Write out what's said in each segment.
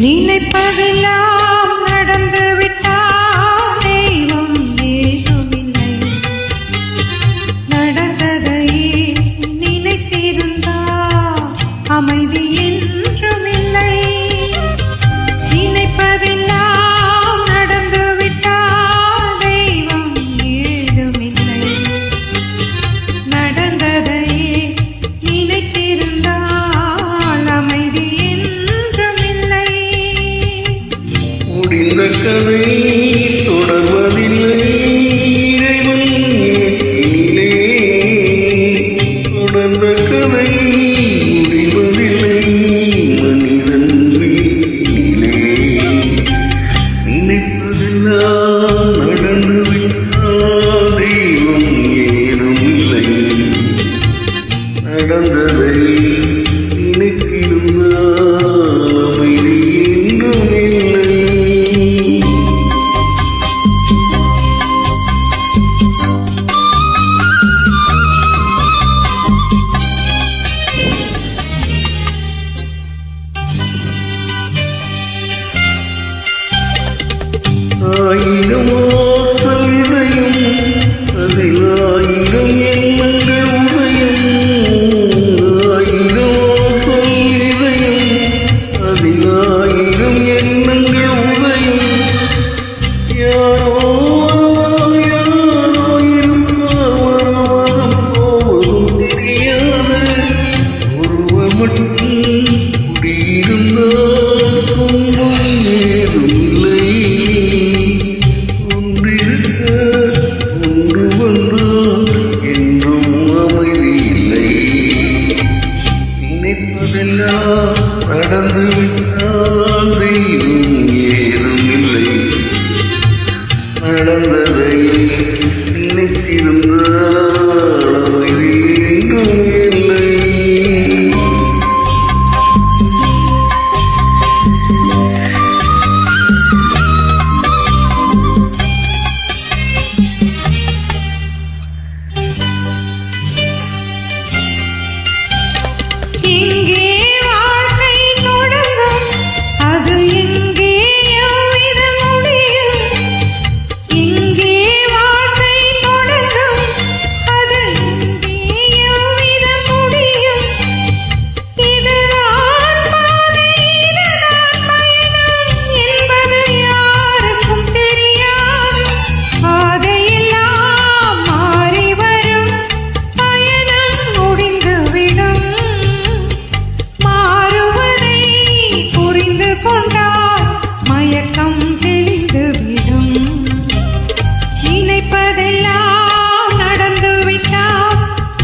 நினைப்பதெல்லாம் நடந்து விட்டால் தெய்வம் ஏதுமில்லை. நடந்ததையே நினைத்திருந்தால் அமைதி என்றுமில்லை. நினைப்பதெல்லாம் நடந்து விட்டால் தெய்வம் ஏதுமில்லை. நடந்ததையே நினைத்திருந்தால் அமைதி முடிந்த கதை தொடர்வதில்லை. இறைவன் ஏற்றினிலே தொடர்ந்த கதை முடிவதில்லை. மனிதன் வீட்டினிலே நினைப்பதெல்லாம் நடந்துவிட்டால் தெய்வம் ஏதும் இல்லை. நடந்ததை நினைத்திருந்தால் அமைதி என்றும் இல்லை. ஆயிரம் வாசல் இதயம் அதில் ஆயிரம் எண்ணங்கள் உதயம். ஆயிரம் வாசல் இதயம் அதில் ஆயிரம் எண்ணங்கள் உதயம். யாரோ யாரோ இருப்பார் வருவதும் போவதும் தெரியாது. ஒருவர் மட்டும் குடியிருந்தால் துன்பம் ஏதும் இல்லை. நினைப்பதெல்லாம் நடந்துவிட்டால்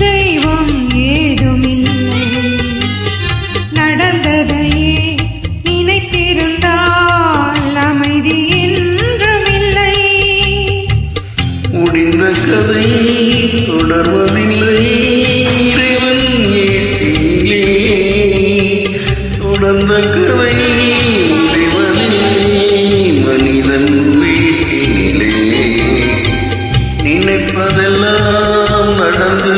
தெய்வம் ஏதும் இல்லை. நடந்ததை நினைத்திருந்தால் அமைதி என்றும் இல்லை. முடிந்த கதை தொடர்வதில்லை. இறைவன் ஏற்றினிலே தொடர்ந்த கதை முடிவதில்லை. மனிதன் வீட்டினிலே நினைப்பதெல்லாம் நடந்து